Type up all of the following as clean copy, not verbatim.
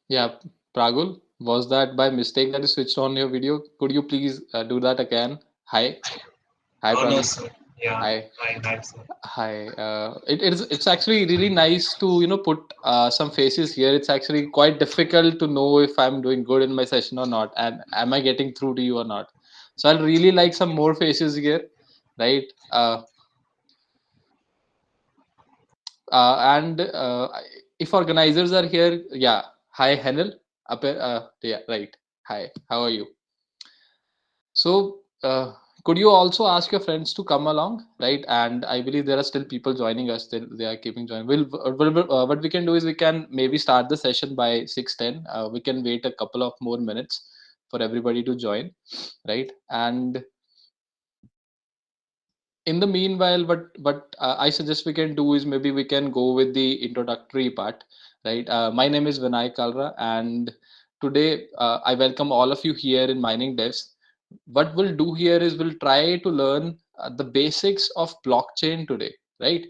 Yeah, Pragul, was that by mistake that you switched on your video? Could you please do that again? Hi, hi, Oh no, Pragul. sir. Yeah, Hi, hi, sir. hi. It's actually really nice to put some faces here. It's actually quite difficult to know if I'm doing good in my session or not, and am I getting through to you or not. So I'll really like some more faces here, right? And if organizers are here, yeah. Hi, Henel. Yeah, right. Hi, how are you? So, could you also ask your friends to come along, right? And I believe there are still people joining us. They are keeping joining. What we can do is we can maybe start the session by 6:10. We can wait a couple of more minutes for everybody to join, right? And in the meanwhile, what I suggest we can do is maybe we can go with the introductory part, right? My name is Vinay Kalra, and today I welcome all of you here in Mining Devs. What we'll do here is we'll try to learn the basics of blockchain today, right?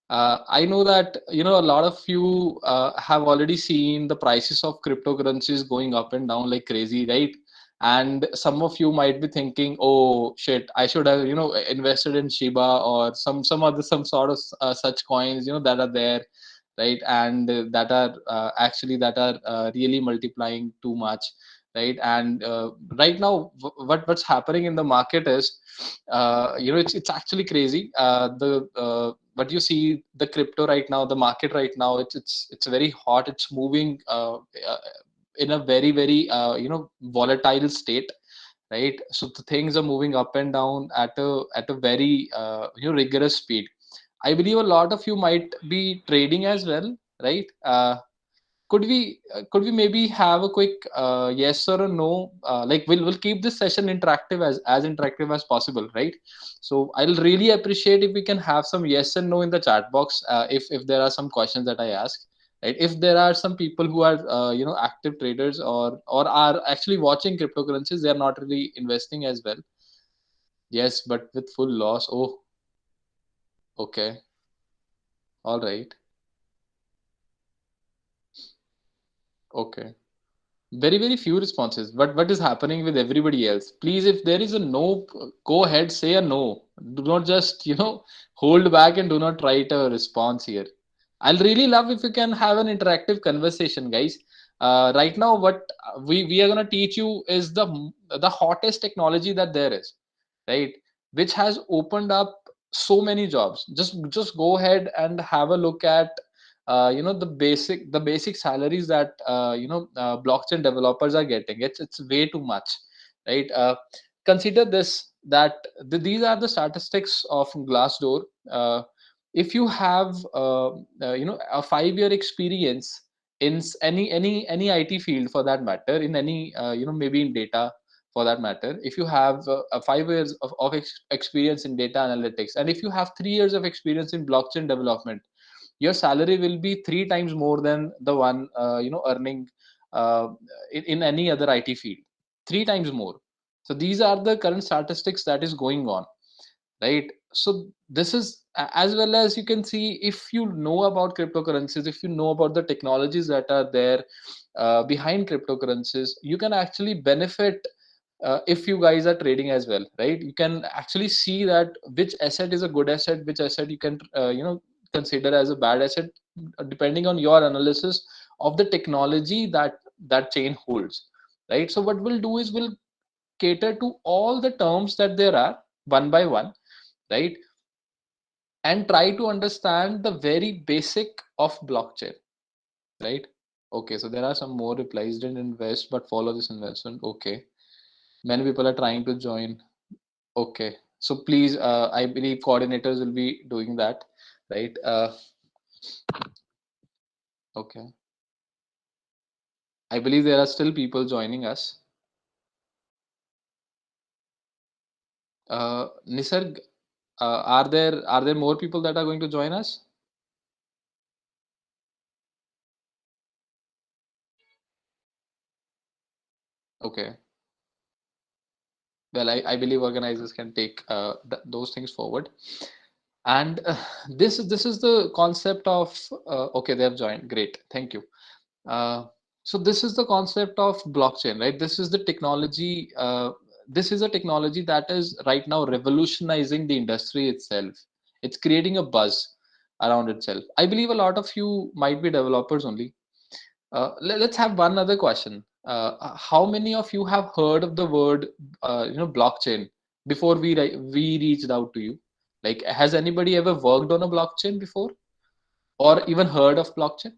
I know that a lot of you have already seen the prices of cryptocurrencies going up and down like crazy, right? And some of you might be thinking, oh shit, I should have invested in Shiba or some sort of such coins that are there, right? And that are really multiplying too much, right? And right now what's happening in the market is it's actually crazy. The What you see, the crypto right now, the market right now, it's very hot. It's moving in a very volatile state, right? So the things are moving up and down at a very rigorous speed. I believe a lot of you might be trading as well, right? Could we maybe have a quick yes or a no? Like we'll keep this session interactive, as interactive as possible, right? So I'll really appreciate if we can have some yes and no in the chat box, if there are some questions that I ask, right? If there are some people who are active traders or are actually watching cryptocurrencies, they are not really investing as well. Yes, but with full loss. Oh, okay, all right, okay. Very few responses. But what is happening with everybody else? Please, if there is a no, go ahead, say a no. Do not just hold back and do not write a response here. I'll really love if you can have an interactive conversation, guys. Right now, what we are gonna teach you is the hottest technology that there is, right? Which has opened up so many jobs. Just go ahead and have a look at the basic salaries that blockchain developers are getting. It's way too much, right? Consider this, that these are the statistics of Glassdoor. If you have a 5-year experience in any IT field, for that matter, in any maybe in data, for that matter, if you have 5 years of experience in data analytics, and if you have 3 years of experience in blockchain development, your salary will be 3 times more than the one earning uh, in any other IT field. 3 times more. So these are the current statistics that is going on, right? So this is as well, as you can see, if you know about cryptocurrencies, if you know about the technologies that are there behind cryptocurrencies, you can actually benefit if you guys are trading as well, right? You can actually see that which asset is a good asset, which asset you can consider as a bad asset, depending on your analysis of the technology that chain holds, right? So what we'll do is we'll cater to all the terms that there are one by one, right? And try to understand the very basic of blockchain, right? Okay, so there are some more replies. Didn't invest but follow this investment. Okay, many people are trying to join. Okay, so please, I believe coordinators will be doing that, right? Okay, I believe there are still people joining us. Nisarg, are there more people that are going to join us? Okay, well, I believe organizers can take those things forward. And this is the concept of okay, they have joined. Great, thank you. Uh, So this is the concept of blockchain, right? This is the technology. This is a technology that is right now revolutionizing the industry itself. It's creating a buzz around itself. I believe a lot of you might be developers only. Let's have one other question. How many of you have heard of the word, blockchain before we reached out to you? Like, has anybody ever worked on a blockchain before, or even heard of blockchain?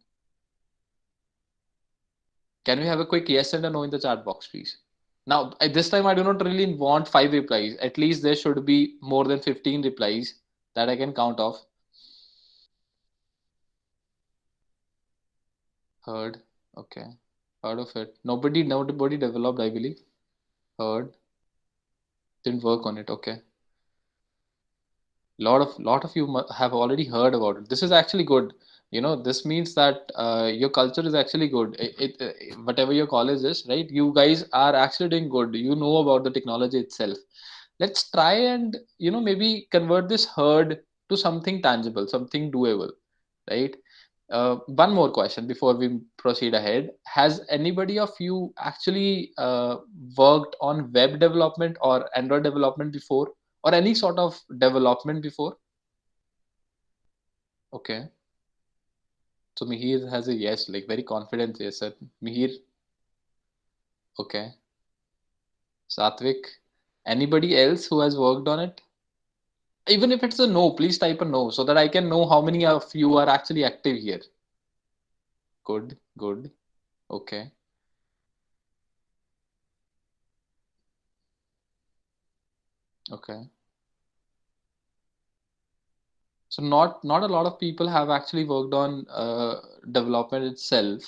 Can we have a quick yes and a no in the chat box, please? Now, at this time, I do not really want 5 replies. At least there should be more than 15 replies that I can count off. Heard. Okay. Heard of it. Nobody developed, I believe. Heard. Didn't work on it. Okay. Lot of you have already heard about it. This is actually good. This means that your culture is actually good. Whatever your college is, right? You guys are actually doing good. You know about the technology itself. Let's try and maybe convert this herd to something tangible, something doable, right? One more question before we proceed ahead. Has anybody of you actually worked on web development or Android development before, or any sort of development before? Okay. So Mihir has a yes, like very confident yes, sir. Mihir, okay. Satvik, anybody else who has worked on it? Even if it's a no, please type a no so that I can know how many of you are actually active here. Good, good. Okay, okay. So not a lot of people have actually worked on development itself,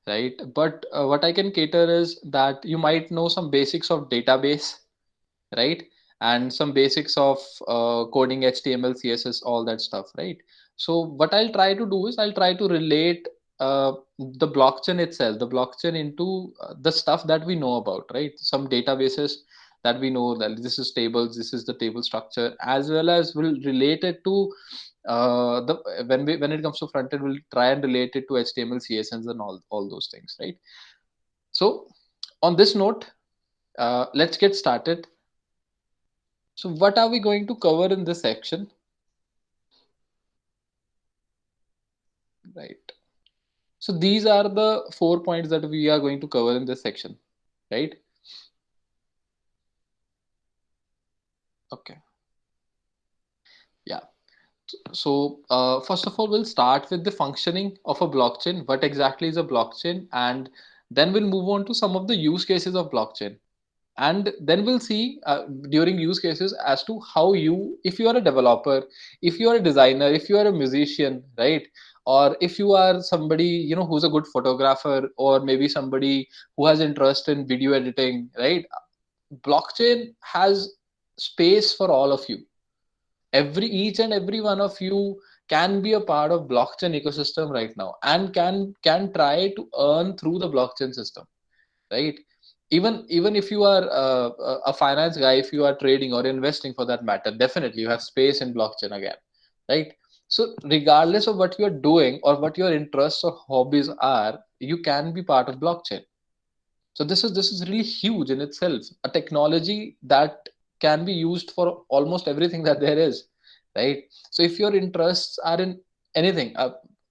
right? But what I can cater is that you might know some basics of database, right? And some basics of coding HTML, CSS, all that stuff, right? So what I'll try to do is I'll try to relate the blockchain itself, the blockchain into the stuff that we know about, right? Some databases that we know that this is tables, this is the table structure, as well as we'll relate it to the when it comes to front end, we'll try and relate it to HTML, CSS, and all those things, right? So on this note, let's get started. So what are we going to cover in this section? Right. So these are the 4 points that we are going to cover in this section, right? Okay. Yeah. So first of all, we'll start with the functioning of a blockchain. What exactly is a blockchain? And then we'll move on to some of the use cases of blockchain. And then we'll see during use cases as to how you, if you are a developer, if you are a designer, if you are a musician, right? Or if you are somebody who's a good photographer, or maybe somebody who has interest in video editing, right? Blockchain has space for all of you. Each and every one of you can be a part of blockchain ecosystem right now, and can try to earn through the blockchain system, right? Even if you are a finance guy, if you are trading or investing for that matter, definitely you have space in blockchain again, right? So regardless of what you are doing or what your interests or hobbies are, you can be part of blockchain. So this is really huge in itself, a technology that can be used for almost everything that there is, right? So if your interests are in anything,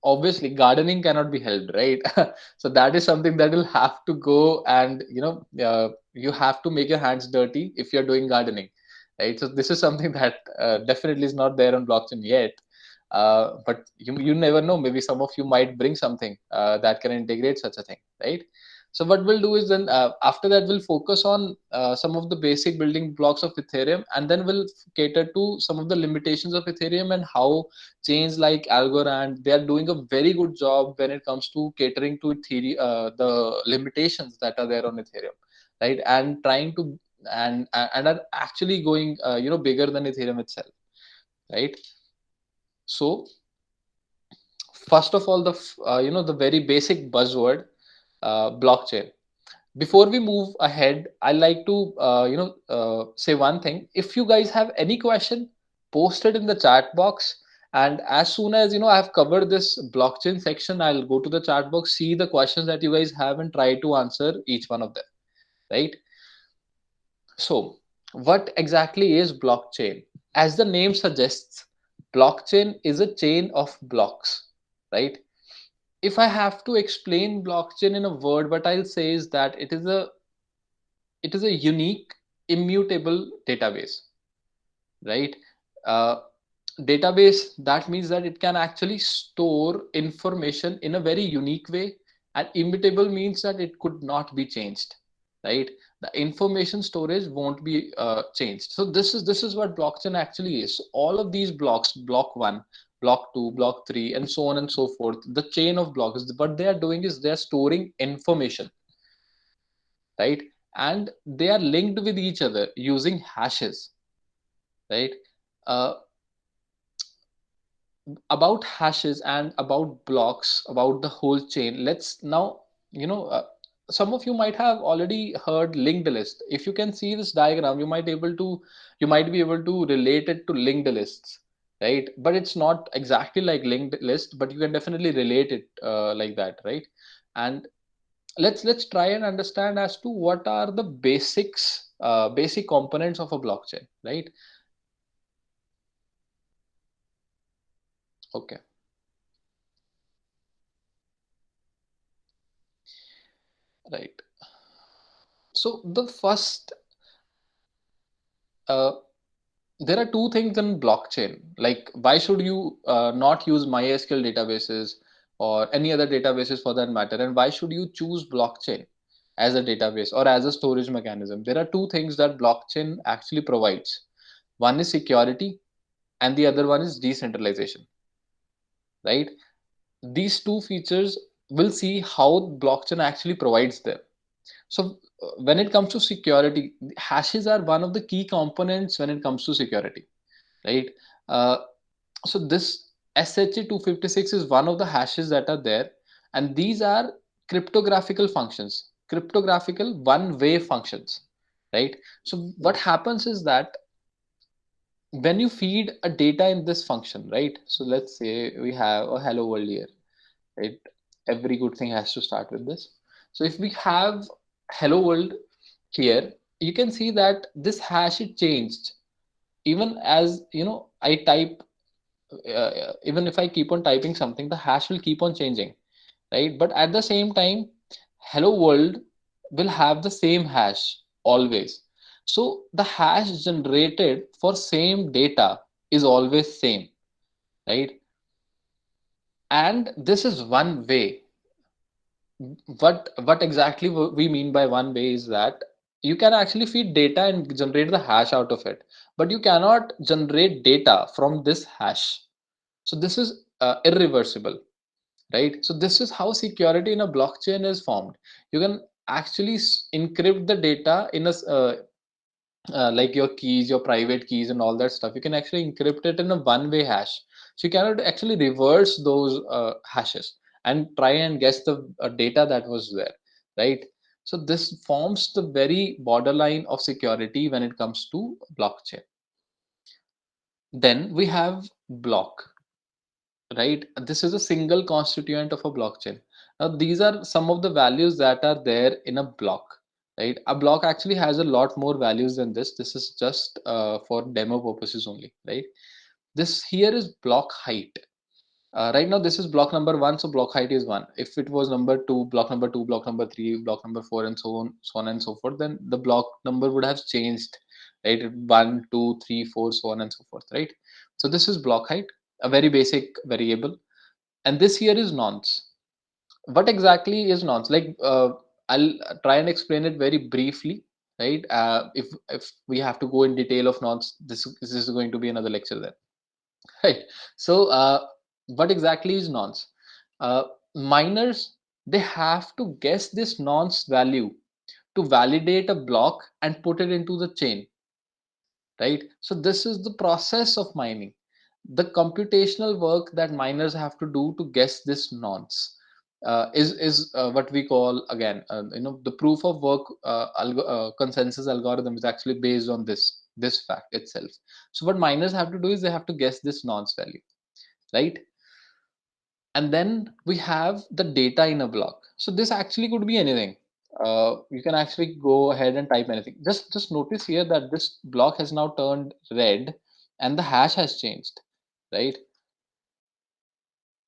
obviously gardening cannot be helped, right? So that is something that will have to go, and you have to make your hands dirty if you're doing gardening, right? So this is something that definitely is not there on blockchain yet. But you never know, maybe some of you might bring something that can integrate such a thing, right? So what we'll do is then after that we'll focus on some of the basic building blocks of Ethereum, and then we'll cater to some of the limitations of Ethereum and how chains like Algorand, they are doing a very good job when it comes to catering to Ethereum, the limitations that are there on Ethereum, right? And trying to and are actually going bigger than Ethereum itself, right? So first of all, the very basic buzzword, blockchain. Before we move ahead, I like to say one thing. If you guys have any question, post it in the chat box, And as soon as I've covered this blockchain section, I'll go to the chat box, see the questions that you guys have, and try to answer each one of them, right? So, what exactly is blockchain? As the name suggests, blockchain is a chain of blocks, right? If I have to explain blockchain in a word, what I'll say is that it is a unique, immutable database, right? Uh, Database, that means that it can actually store information in a very unique way, and immutable means that it could not be changed, right? The information storage won't be changed. So this is what blockchain actually is. So all of these blocks, block 1, block 2, block 3, and so on and so forth, the chain of blocks, what they are doing is they are storing information, right? And they are linked with each other using hashes, right? uh, about hashes and about blocks, about the whole chain, let's now, some of you might have already heard linked list. If you can see this diagram, you might be able to relate it to linked lists, right? But it's not exactly like linked list, but you can definitely relate it like that, right? And let's try and understand as to what are the basic components of a blockchain, right? Okay, right. So the first, uh, there are two things in blockchain. Like, why should you not use MySQL databases or any other databases for that matter? And why should you choose blockchain as a database or as a storage mechanism? There are two things that blockchain actually provides. One is security, and the other one is decentralization, right? These two features, we'll see how blockchain actually provides them. So, when it comes to security, hashes are one of the key components when it comes to security, right? Uh, so this SHA-256 is one of the hashes that are there, and these are cryptographical one-way functions, right? So what happens is that when you feed a data in this function, right? So let's say we have a hello world here, right? Every good thing has to start with this. So if we have hello world here, you can see that this hash is changed. Even as I type, even if I keep on typing something, the hash will keep on changing, right? But at the same time, hello world will have the same hash always. So the hash generated for same data is always same, right? And this is one way. What exactly we mean by one way is that you can actually feed data and generate the hash out of it, but you cannot generate data from this hash. So this is irreversible, right? So this is how security in a blockchain is formed. You can actually encrypt the data in like your keys, your private keys, and all that stuff. You can actually encrypt it in a one-way hash. So you cannot actually reverse those hashes and try and guess the data that was there, right? So this forms the very borderline of security when it comes to blockchain. Then we have block, right? This is a single constituent of a blockchain. Now, these are some of the values that are there in a block, right? A block actually has a lot more values than this. This is just for demo purposes only, right? This here is block height. Right now, this is block number 1, so block height is 1. If it was number 2, block number 2, block number 3, block number 4, and so on and so forth, then the block number would have changed, right? 1, 2, 3, 4, so on and so forth, right? So this is block height, a very basic variable, and this here is nonce. What exactly is nonce? Like, I'll try and explain it very briefly, right? If we have to go in detail of nonce, this is going to be another lecture then. Right. So, what exactly is nonce? Miners, they have to guess this nonce value to validate a block and put it into the chain, right? So this is the process of mining, the computational work that miners have to do to guess this nonce. Is what we call, again, the proof of work consensus algorithm is actually based on this fact itself. So what miners have to do is they have to guess this nonce value. right? And then we have the data in a block. So this actually could be anything. You can actually go ahead and type anything. Just notice here that this block has now turned red and the hash has changed, right?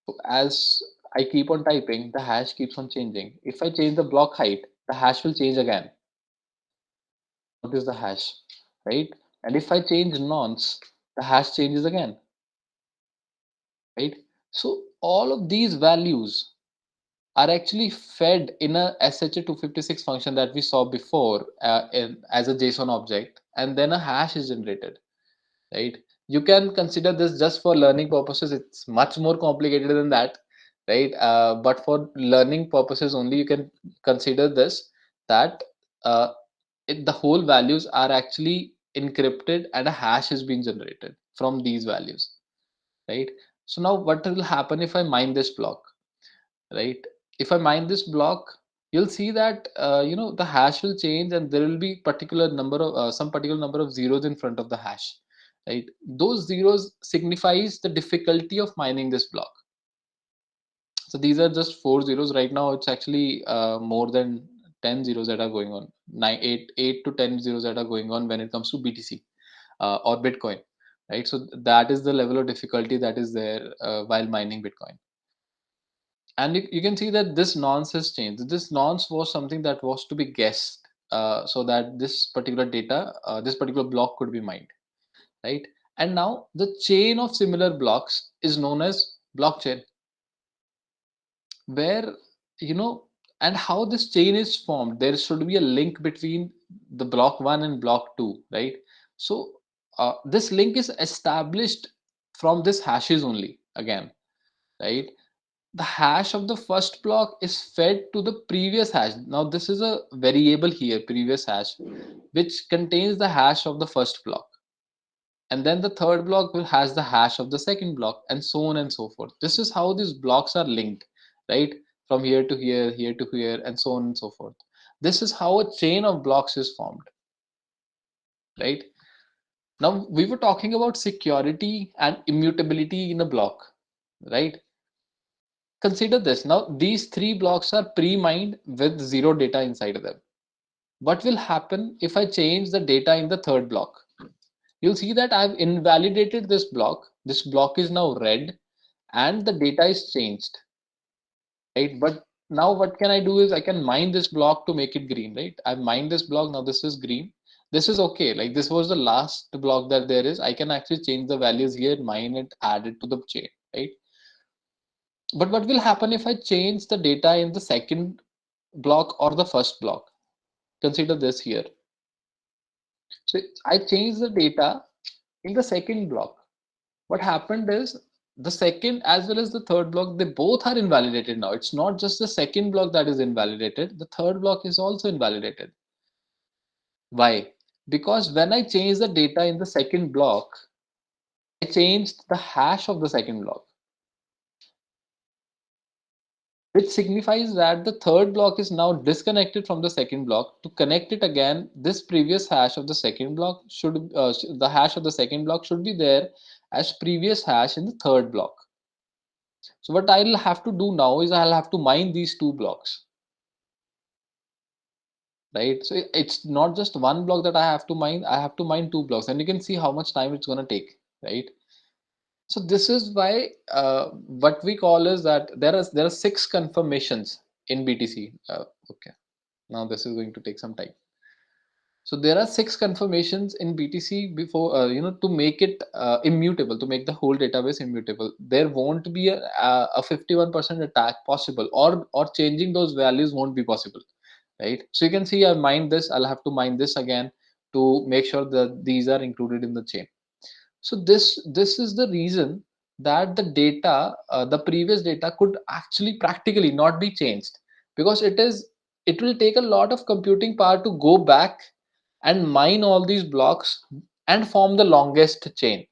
So as I keep on typing, the hash keeps on changing. If I change the block height, the hash will change again. Notice the hash, right? And if I change nonce, the hash changes again, right? So all of these values are actually fed in a SHA-256 function that we saw before as a JSON object, and then a hash is generated, right? You can consider this just for learning purposes. It's much more complicated than that, right? But for learning purposes only, you can consider this, that uh, the whole values are actually encrypted and a hash is being generated from these values, right? So now what will happen if I mine this block, right? If I mine this block, you'll see that the hash will change and there will be particular number of some particular number of zeros in front of the hash, right? Those zeros signifies the difficulty of mining this block. So these are just four zeros right now. It's actually more than 10 zeros that are going on, 8 to 10 zeros that are going on when it comes to BTC or Bitcoin, right? So that is the level of difficulty that is there while mining Bitcoin. And you can see that this nonce has changed. This nonce was something that was to be guessed, so that this particular data, this particular block could be mined, right? And now the chain of similar blocks is known as blockchain, where you know and how this chain is formed. There should be a link between the block one and block two, right? So this link is established from this hashes only again, right? The hash of the first block is fed to the previous hash. Now this is a variable here, previous hash, which contains the hash of the first block, and then the third block will has the hash of the second block, and so on and so forth. This is how these blocks are linked, right? From here to here, here to here, and so on and so forth. This is how a chain of blocks is formed, right? Now we were talking about security and immutability in a block, right? Consider this. Now, these three blocks are pre-mined with zero data inside of them. What will happen if I change the data in the third block? You'll see that I've invalidated this block. This block is now red and the data is changed, right? But now what can I do is I can mine this block to make it green, right? I've mined this block. Now this is green. This is okay. Like this was the last block that there is. I can actually change the values here, mine it, add it to the chain, right? But what will happen if I change the data in the second block or the first block? Consider this here. So I changed the data in the second block. What happened is the second as well as the third block, they both are invalidated now. It's not just the second block that is invalidated, the third block is also invalidated. Why? Because when I change the data in the second block, I changed the hash of the second block, which signifies that the third block is now disconnected from the second block. To connect it again, this previous hash of the second block should the hash of the second block should be there as previous hash in the third block. So what I'll have to do now is I'll have to mine these two blocks, right? So it's not just one block that I have to mine. I have to mine two blocks, and you can see how much time it's going to take, right? So this is why what we call is that there are six confirmations in BTC. Okay, now this is going to take some time. So there are six confirmations in BTC before to make it immutable, to make the whole database immutable. There won't be a 51% attack possible, or changing those values won't be possible, right? So you can see I mined this. I'll have to mine this again to make sure that these are included in the chain. So this is the reason that the data, the previous data, could actually practically not be changed, because it will take a lot of computing power to go back and mine all these blocks and form the longest chain.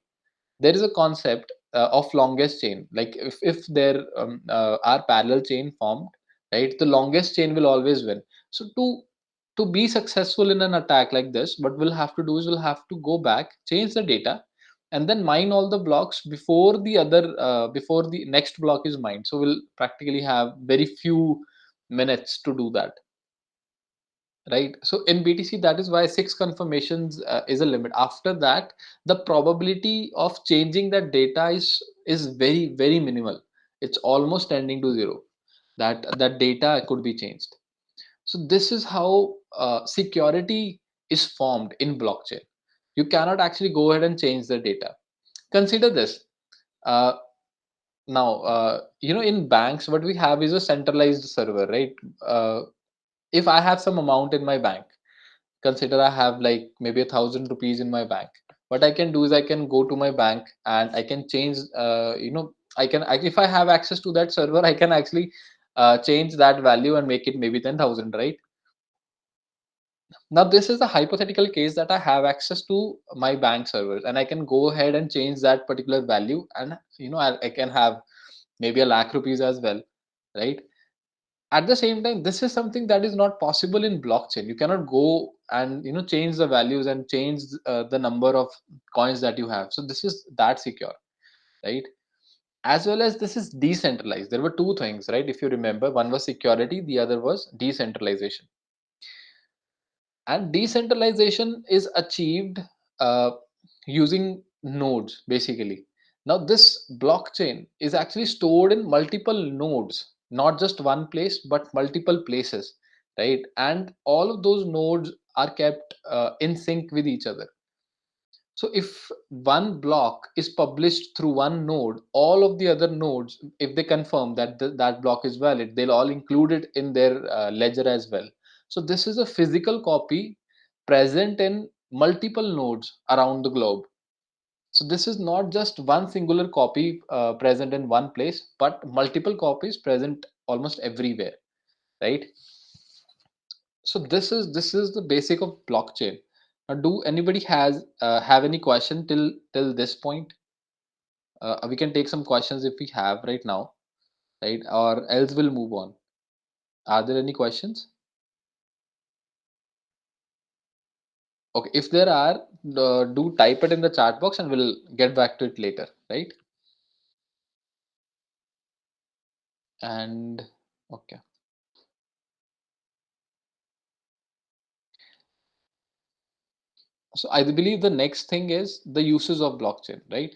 There is a concept of longest chain. Like if there are parallel chain formed, right, the longest chain will always win. So to be successful in an attack like this, what we'll have to do is we'll have to go back, change the data, and then mine all the blocks before before the next block is mined. So we'll practically have very few minutes to do that, right? So in BTC, that is why 6 confirmations is a limit. After that, the probability of changing that data is very minimal. It's almost tending to zero, that data could be changed. So this is how security is formed in blockchain. You cannot actually go ahead and change the data. Consider this. uh, in banks, what we have is a centralized server, right? uh, if I have some amount in my bank, consider I have like maybe 1,000 rupees in my bank. What I can do is I can go to my bank and I can change, if I have access to that server, I can actually change that value and make it maybe 10,000, right? Now this is a hypothetical case that I have access to my bank servers and I can go ahead and change that particular value, and I can have maybe a lakh rupees as well, right? At the same time, this is something that is not possible in blockchain. You cannot go and change the values and change the number of coins that you have. So this is that secure, right? As well as this is decentralized. There were two things, right? If you remember, one was security, the other was decentralization. And decentralization is achieved uh, using nodes, basically. Now this blockchain is actually stored in multiple nodes, not just one place but multiple places, right? And all of those nodes are kept in sync with each other. So if one block is published through one node, all of the other nodes, if they confirm that that block is valid, they'll all include it in their ledger as well. So this is a physical copy present in multiple nodes around the globe. So this is not just one singular copy present in one place, but multiple copies present almost everywhere, right? So this is the basic of blockchain. Now, do anybody has have any question till this point? We can take some questions if we have right now, right? Or else we'll move on. Are there any questions? Okay, if there are, do type it in the chat box and we'll get back to it later, right? And okay, so I believe the next thing is the uses of blockchain, right?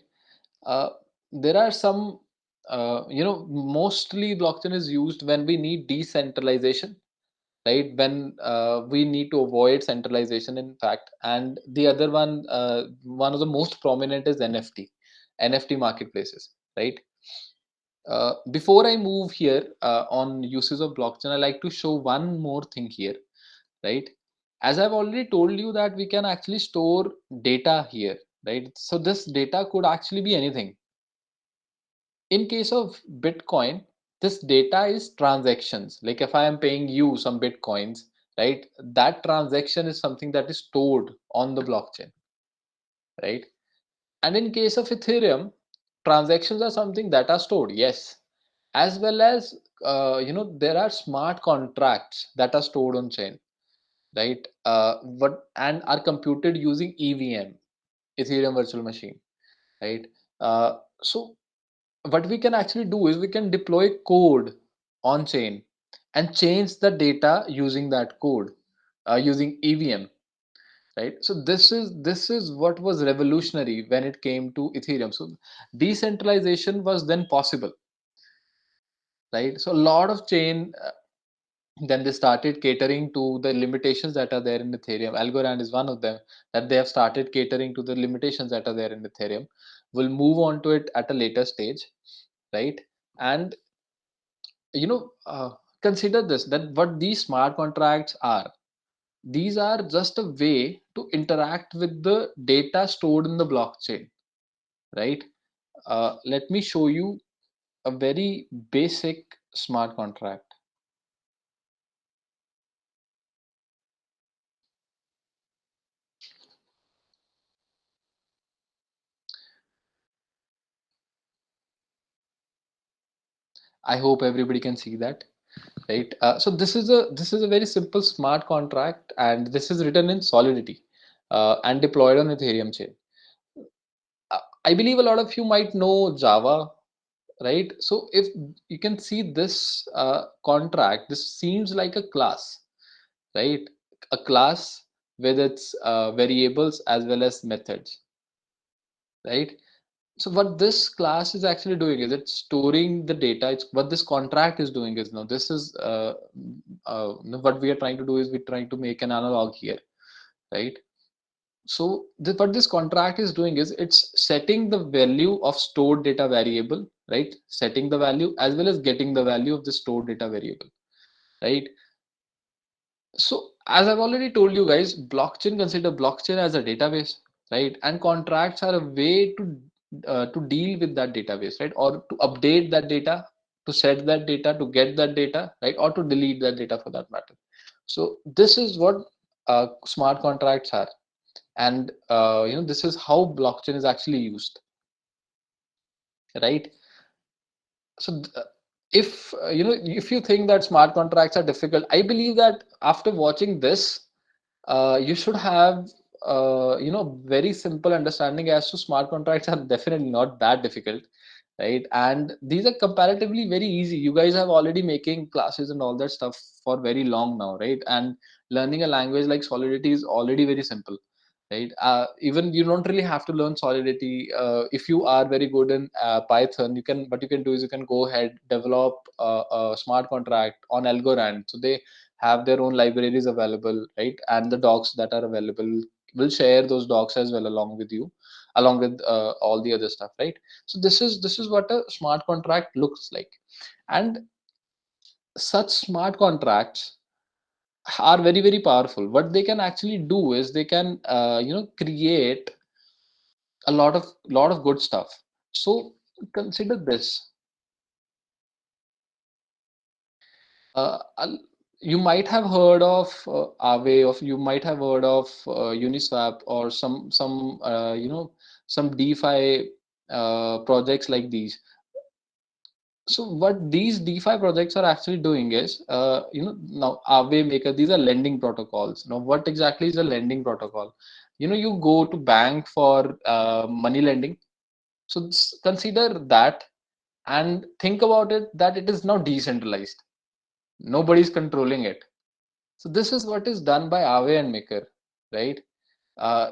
Uh, there are some, mostly blockchain is used when we need decentralization, right? When we need to avoid centralization, in fact. And the other one, one of the most prominent is NFT marketplaces, right? Before I move here on uses of blockchain, I like to show one more thing here, right? As I've already told you that we can actually store data here, right? So this data could actually be anything. In case of Bitcoin, this data is transactions. Like if I am paying you some Bitcoins, right? That transaction is something that is stored on the blockchain, right? And in case of Ethereum, transactions are something that are stored, yes. As well as, there are smart contracts that are stored on chain, right? And are computed using EVM, Ethereum Virtual Machine, right? So what we can actually do is we can deploy code on chain and change the data using that code, using EVM, right? So this is what was revolutionary when it came to Ethereum. So decentralization was then possible, right? So a lot of chain, then they started catering to the limitations that are there in Ethereum. Algorand is one of them, that they have started catering to the limitations that are there in Ethereum. We'll move on to it at a later stage, right? And you know uh, consider this, that what these smart contracts are, these are just a way to interact with the data stored in the blockchain, right? Let me show you a very basic smart contract. I hope everybody can see that, right? So this is a very simple smart contract, and this is written in Solidity and deployed on Ethereum chain. I believe a lot of you might know Java, right? So if you can see this contract, this seems like a class, right? A class with its variables as well as methods, right? So what this class is actually doing is it's storing the data. It's what this contract is doing is now this is what we are trying to do is we're trying to make an analog here, right? So what this contract is doing is it's setting the value of stored data variable, right? Setting the value as well as getting the value of the stored data variable, right? So as I've already told you guys, consider blockchain as a database, right? And contracts are a way to deal with that database, right? Or to update that data, to set that data, to get that data, right? Or to delete that data for that matter. So this is what smart contracts are, and this is how blockchain is actually used, right? So if if you think that smart contracts are difficult, I believe that after watching this you should have very simple understanding as to smart contracts are definitely not that difficult, right? And these are comparatively very easy. You guys have already making classes and all that stuff for very long now, right? And learning a language like Solidity is already very simple, right? Even you don't really have to learn Solidity. If you are very good in Python, you can what you can do is you can go ahead develop a smart contract on Algorand. So they have their own libraries available, right? And the docs that are available will share those docs as well along with you, along with all the other stuff, right? So this is what a smart contract looks like, and such smart contracts are very very powerful. What they can actually do is they can create a lot of good stuff. So consider this. You might have heard of Aave, of you might have heard of Uniswap or some DeFi projects like these. So what these DeFi projects are actually doing is, now Aave Maker, these are lending protocols. Now, what exactly is a lending protocol? You go to bank for money lending. So consider that and think about it that it is now decentralized. Nobody's controlling it. So this is what is done by Aave and Maker, right?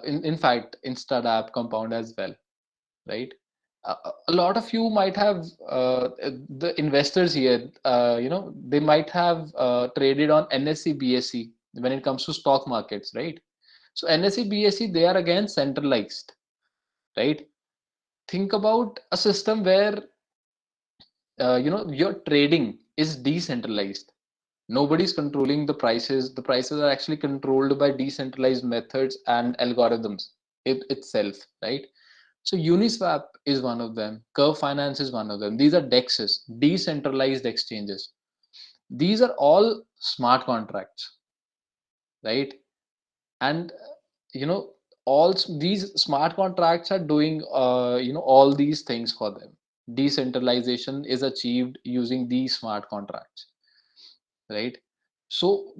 In fact, Instadapp, Compound as well, right? A lot of you might have the investors here. They might have traded on NSE, BSE when it comes to stock markets, right? So NSE, BSE, they are again centralized, right? Think about a system where your trading is decentralized. Nobody's controlling the prices. The prices are actually controlled by decentralized methods and algorithms itself, right? So Uniswap is one of them. Curve Finance is one of them. These are DEXs, decentralized exchanges. These are all smart contracts, right? And you know these smart contracts are doing all these things for them. Decentralization is achieved using these smart contracts, right? So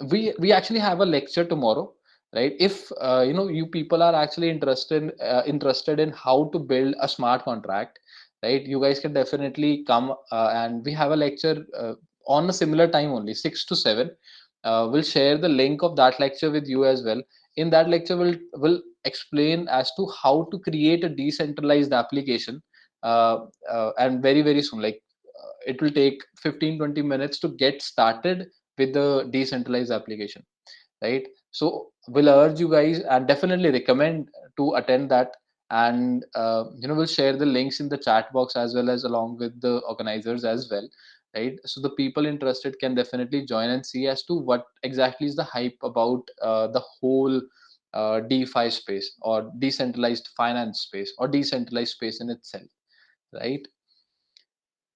we actually have a lecture tomorrow, right? If you people are actually interested in how to build a smart contract, right? You guys can definitely come, and we have a lecture on a similar time only, 6 to 7. We'll share the link of that lecture with you as well. In that lecture we'll explain as to how to create a decentralized application, and very very soon, like it will take 15-20 minutes to get started with the decentralized application, right? So we'll urge you guys and definitely recommend to attend that. And we'll share the links in the chat box as well as along with the organizers as well, right? So the people interested can definitely join and see as to what exactly is the hype about the whole DeFi space or decentralized finance space or decentralized space in itself, right?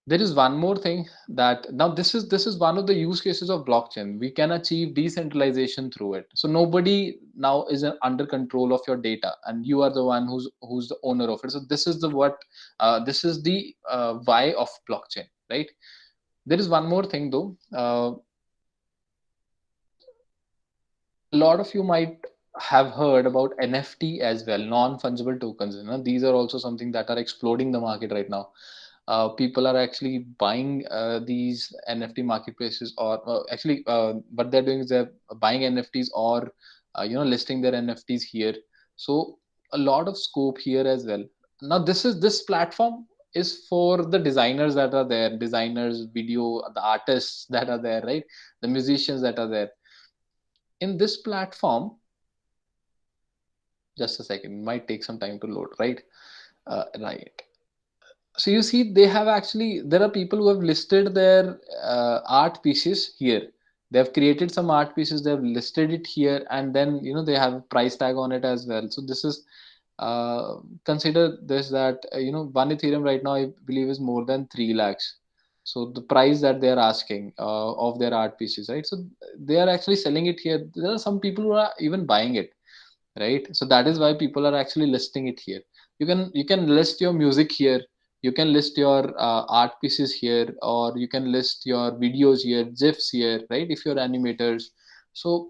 There is one more thing that now this is one of the use cases of blockchain. We can achieve decentralization through it. So nobody now is under control of your data, and you are the one who's the owner of it. So this is the why of blockchain, right? There is one more thing though. A lot of you might have heard about NFT as well, non-fungible tokens. These are also something that are exploding the market right now. People are actually buying these NFT marketplaces, or actually, what they're doing is they're buying NFTs, or listing their NFTs here. So a lot of scope here as well. Now, this platform is for the designers that are there, designers, video, the artists that are there, right? The musicians that are there in this platform. Just a second, it might take some time to load, right? Right. So you see, they have actually, there are people who have listed their art pieces here. They have created some art pieces, they have listed it here, and then they have a price tag on it as well. So this is, uh, consider this, that one Ethereum right now, I believe, is more than 3 lakhs. So the price that they are asking of their art pieces, right? So they are actually selling it here. There are some people who are even buying it, right? So that is why people are actually listing it here. You can list your music here, you can list your art pieces here, or you can list your videos here, gifs here, right? If you're animators, so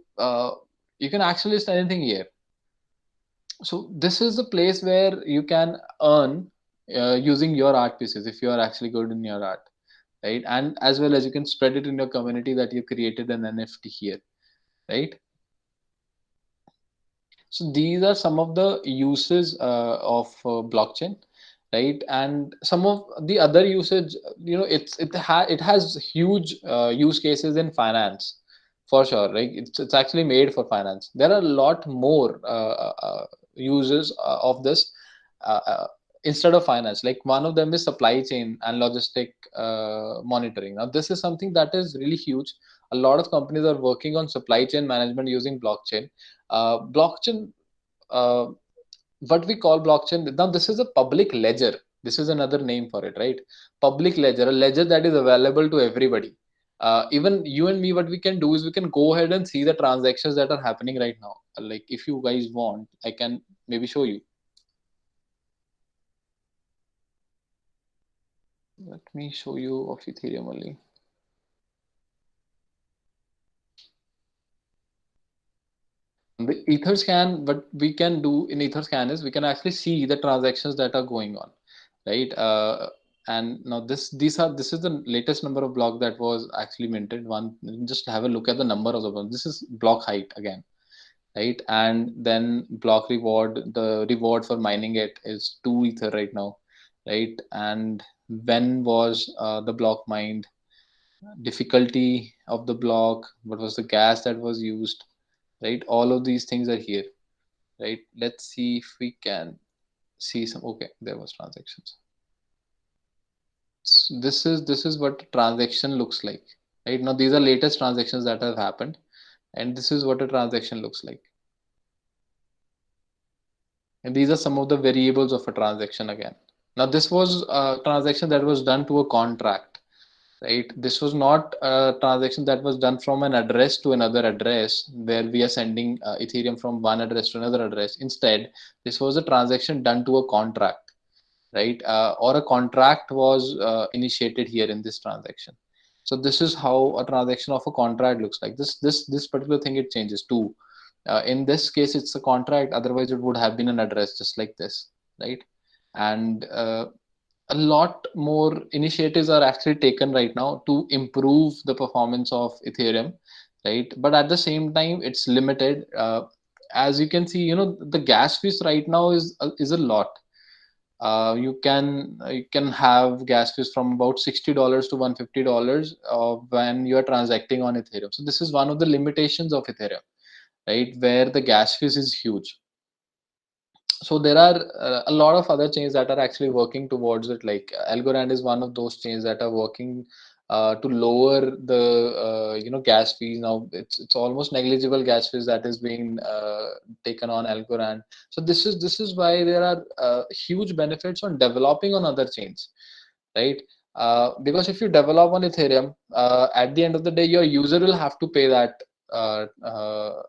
you can actually list anything here. So this is the place where you can earn using your art pieces if you are actually good in your art, right? And as well as you can spread it in your community that you created an NFT here, right? So these are some of the uses of blockchain, right? And some of the other usage, it has huge use cases in finance, for sure, right? It's actually made for finance. There are a lot more uses of this instead of finance. Like one of them is supply chain and logistic monitoring. Now this is something that is really huge. A lot of companies are working on supply chain management using blockchain. Blockchain, uh, what we call blockchain, now this is a public ledger. This is another name for it, right? Public ledger, a ledger that is available to everybody. Even you and me, what we can do is we can go ahead and see the transactions that are happening right now. Like if you guys want, I can maybe show you. Let me show you of Ethereum only. The Etherscan, what we can do in Etherscan is we can actually see the transactions that are going on, right? And now this is the latest number of block that was actually minted. One, just have a look at the number of the block. This is block height again, right? And then block reward. The reward for mining it is 2 ether right now, right? And when was the block mined? Difficulty of the block. What was the gas that was used? Right? All of these things are here, right? Let's see if we can see some. Okay, there was transactions. So this is what transaction looks like, right? Now these are latest transactions that have happened, and this is what a transaction looks like. And these are some of the variables of a transaction again. Now this was a transaction that was done to a contract, right? This was not a transaction that was done from an address to another address where we are sending Ethereum from one address to another address. Instead, this was a transaction done to a contract, right? Or a contract was initiated here in this transaction. So this is how a transaction of a contract looks like. This particular thing, it changes too. In this case, it's a contract. Otherwise, it would have been an address just like this, right? And a lot more initiatives are actually taken right now to improve the performance of Ethereum, right? But at the same time, it's limited. As you can see, the gas fees right now is a lot. You can have gas fees from about $60 to $150 when you are transacting on Ethereum. So this is one of the limitations of Ethereum, right? Where the gas fees is huge. So there are a lot of other chains that are actually working towards it. Like Algorand is one of those chains that are working to lower the gas fees. Now it's almost negligible gas fees that is being taken on Algorand. So this is why there are huge benefits on developing on other chains, right? Because if you develop on Ethereum, at the end of the day, your user will have to pay that uh, uh,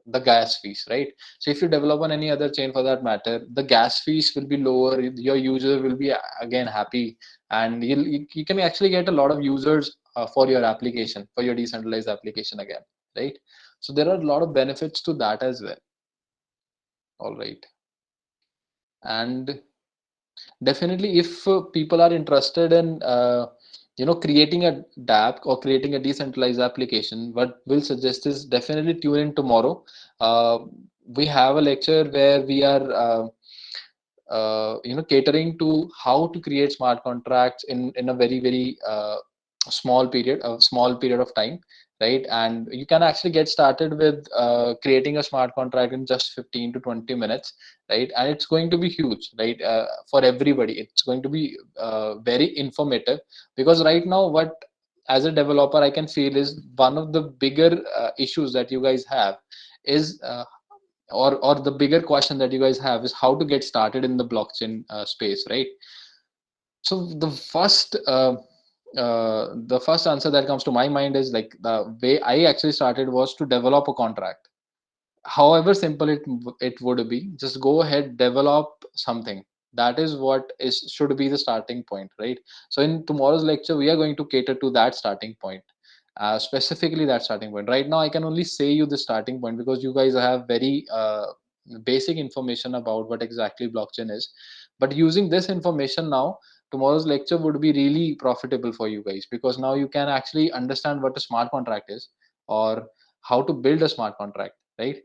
the gas fees, right? So if you develop on any other chain for that matter, the gas fees will be lower. Your user will be again happy, and you can actually get a lot of users for your application, for your decentralized application again, right? So there are a lot of benefits to that as well. All right. And definitely, if people are interested in creating a DApp or creating a decentralized application, what we'll suggest is definitely tune in tomorrow. Uh, we have a lecture where we are catering to how to create smart contracts in a very small period of time, right? And you can actually get started with creating a smart contract in just 15 to 20 minutes, right? And it's going to be huge, right? For everybody, it's going to be very informative, because right now what, as a developer, I can feel is one of the bigger issues that you guys have is or the bigger question that you guys have is how to get started in the blockchain space, right? So the first answer that comes to my mind is like the way I actually started was to develop a contract. However simple it would be, just go ahead, develop something. That is what is should be the starting point, right? So in tomorrow's lecture we are going to cater to that starting point, specifically that starting point. Right now I can only say you the starting point because you guys have very basic information about what exactly blockchain is. But using this information now, tomorrow's lecture would be really profitable for you guys, because now you can actually understand what a smart contract is, or how to build a smart contract, right?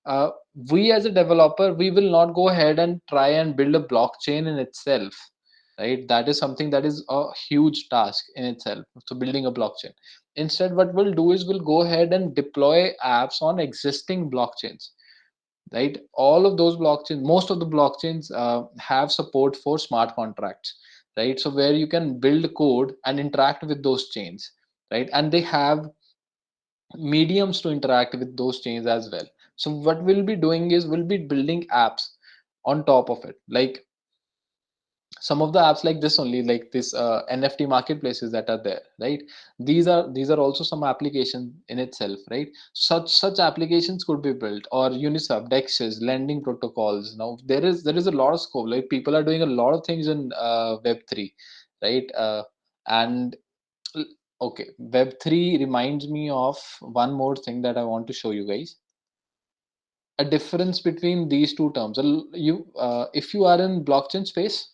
uh, we as a developer, we will not go ahead and try and build a blockchain in itself, right? That is something that is a huge task in itself, so building a blockchain. Instead, what we'll do is we'll go ahead and deploy apps on existing blockchains, right? All of those blockchains, most of the blockchains have support for smart contracts, right? So where you can build code and interact with those chains, right? And they have mediums to interact with those chains as well. So what we'll be doing is we'll be building apps on top of it, like some of the apps like this only, like this NFT marketplaces that are there, right? These are also some application in itself, right? Such applications could be built, or Uniswap, dexes, lending protocols. Now there is a lot of scope, like people are doing a lot of things in web3, right? And okay, web3 reminds me of one more thing that I want to show you guys. A difference between these two terms. If you are in blockchain space,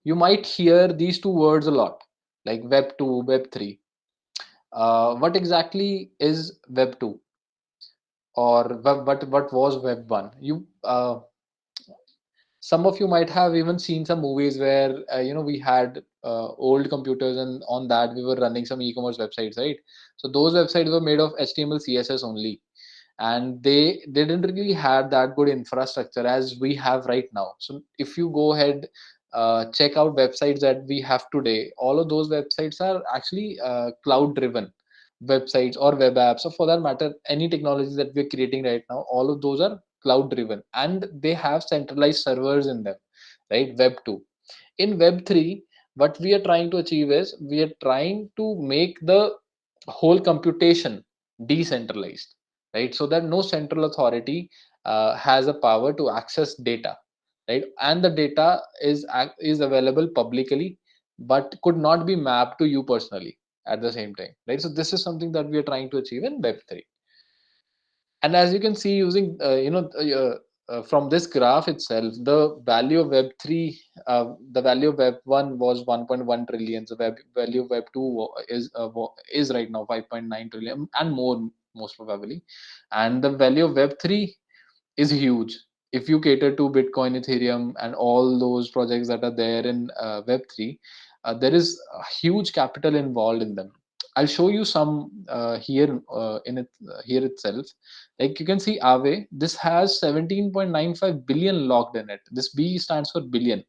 you might hear these two words a lot, like web 2, web 3. What exactly is web 2, or what was web 1? Some of you might have even seen some movies where we had old computers, and on that we were running some e-commerce websites, right? So those websites were made of HTML, CSS only, and they didn't really have that good infrastructure as we have right now. So if you go ahead, check out websites that we have today, all of those websites are actually cloud driven websites or web apps, or for that matter any technologies that we're creating right now, all of those are cloud driven, and they have centralized servers in them, right? Web 2. In web 3, what we are trying to achieve is we are trying to make the whole computation decentralized, right? So that no central authority has a power to access data, right? And the data is available publicly, but could not be mapped to you personally at the same time, right? So this is something that we are trying to achieve in web 3. And as you can see, using from this graph itself, the value of web 3, the value of web 1 was 1.1 trillion. The value of web 2 is right now 5.9 trillion and more, most probably. And the value of web 3 is huge. If you cater to Bitcoin, Ethereum, and all those projects that are there in web 3, there is a huge capital involved in them. I'll show you some here in it here itself. Like you can see Aave, this has 17.95 billion locked in it. This B stands for billion,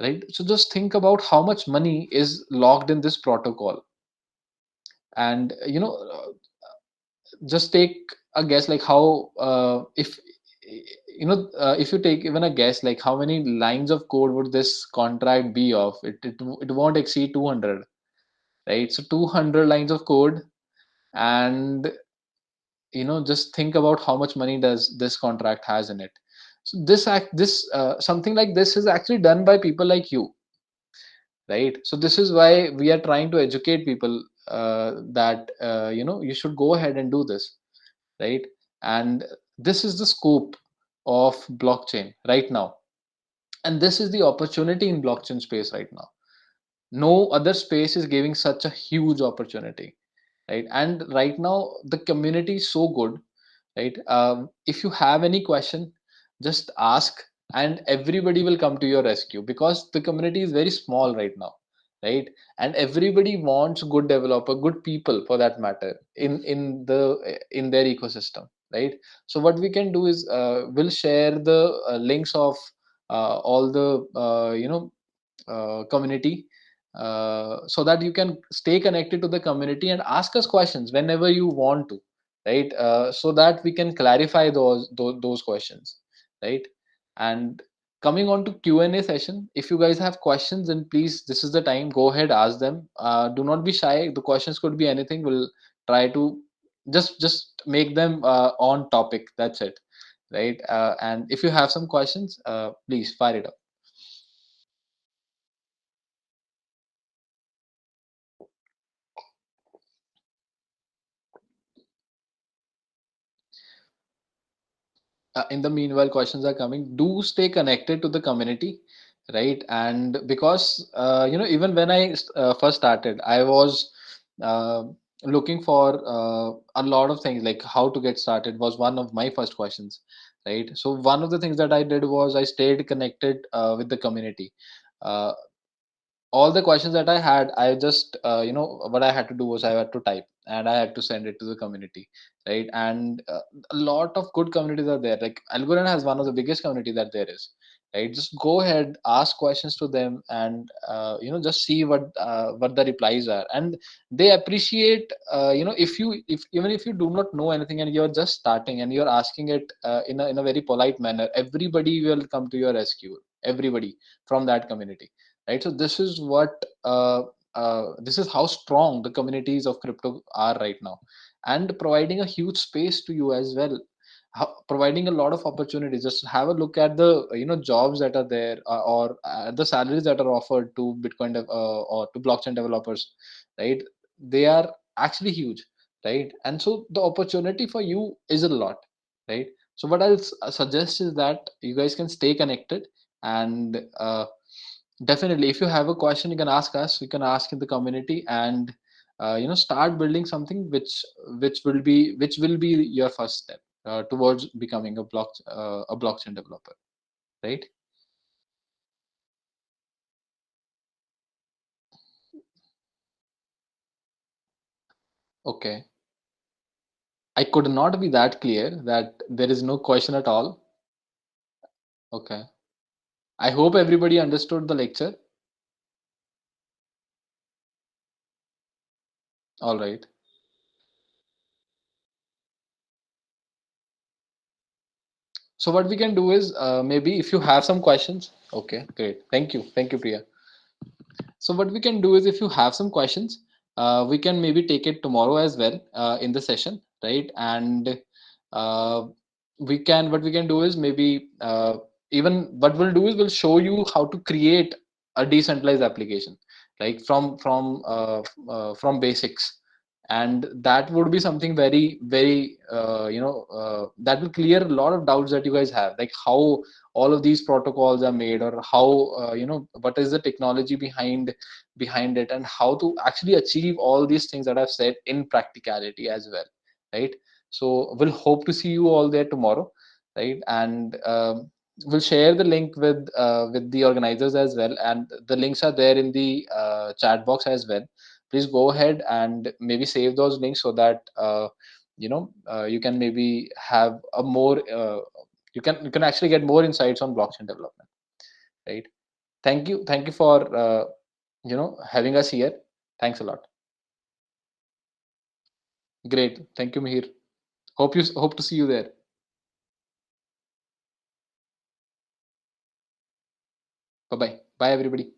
right? So just think about how much money is locked in this protocol. And just take a guess, like how if if you take even a guess, like how many lines of code would this contract be of? It won't exceed 200, right? So 200 lines of code. And just think about how much money does this contract has in it. So this something like this is actually done by people like you, right? So this is why we are trying to educate people that you should go ahead and do this, right? And this is the scope. of blockchain right now, and this is the opportunity in blockchain space right now. No other space is giving such a huge opportunity, right? And right now the community is so good, right? If you have any question, just ask, and everybody will come to your rescue, because the community is very small right now, right? And everybody wants good developer, good people for that matter, in their ecosystem, right? So what we can do is, we'll share the links of all the community, so that you can stay connected to the community and ask us questions whenever you want to, right? So that we can clarify those questions, right? And coming on to Q&A session, if you guys have questions, then please, this is the time, go ahead, ask them. Do not be shy, the questions could be anything. We'll try to just make them on topic, that's it, right? And if you have some questions, please fire it up. In the meanwhile, questions are coming. Do stay connected to the community, right? And because even when I first started, I was uh, looking for a lot of things, like how to get started was one of my first questions, right? So one of the things that I did was I stayed connected with the community. uh, all the questions that I had, I just what I had to do was I had to type and I had to send it to the community, right? And a lot of good communities are there. Like Algorand has one of the biggest community that there is, right? Just go ahead, ask questions to them, and just see what the replies are, and they appreciate. If even if you do not know anything and you're just starting and you're asking it in a very polite manner, everybody will come to your rescue. Everybody from that community, right? So this is how strong the communities of crypto are right now, and providing a huge space to you as well. Providing a lot of opportunities. Just have a look at the jobs that are there, or the salaries that are offered to or to blockchain developers, right? They are actually huge, right? And so the opportunity for you is a lot, right? So what I'll suggest is that you guys can stay connected, and definitely, if you have a question, you can ask us. You can ask in the community, and start building something which will be your first step towards becoming a blockchain developer, right? Okay, I could not be that clear that there is no question at all. Okay, I hope everybody understood the lecture. All right. So what we can do is, maybe if you have some questions. Okay, great. Thank you, Priya. So what we can do is, if you have some questions, we can maybe take it tomorrow as well in the session, right? And uh, what we can do is, maybe even what we'll do is we'll show you how to create a decentralized application, like from basics, and that would be something very very that will clear a lot of doubts that you guys have, like how all of these protocols are made, or how what is the technology behind it, and how to actually achieve all these things that I've said in practicality as well, right? So we'll hope to see you all there tomorrow, right? And we'll share the link with the organizers as well, and the links are there in the chat box as well. Please go ahead and maybe save those links, so that you can maybe have a more you can actually get more insights on blockchain development, right? Thank you for having us here. Thanks a lot. Great. Thank you, Mihir. Hope to see you there. Bye bye. Bye everybody.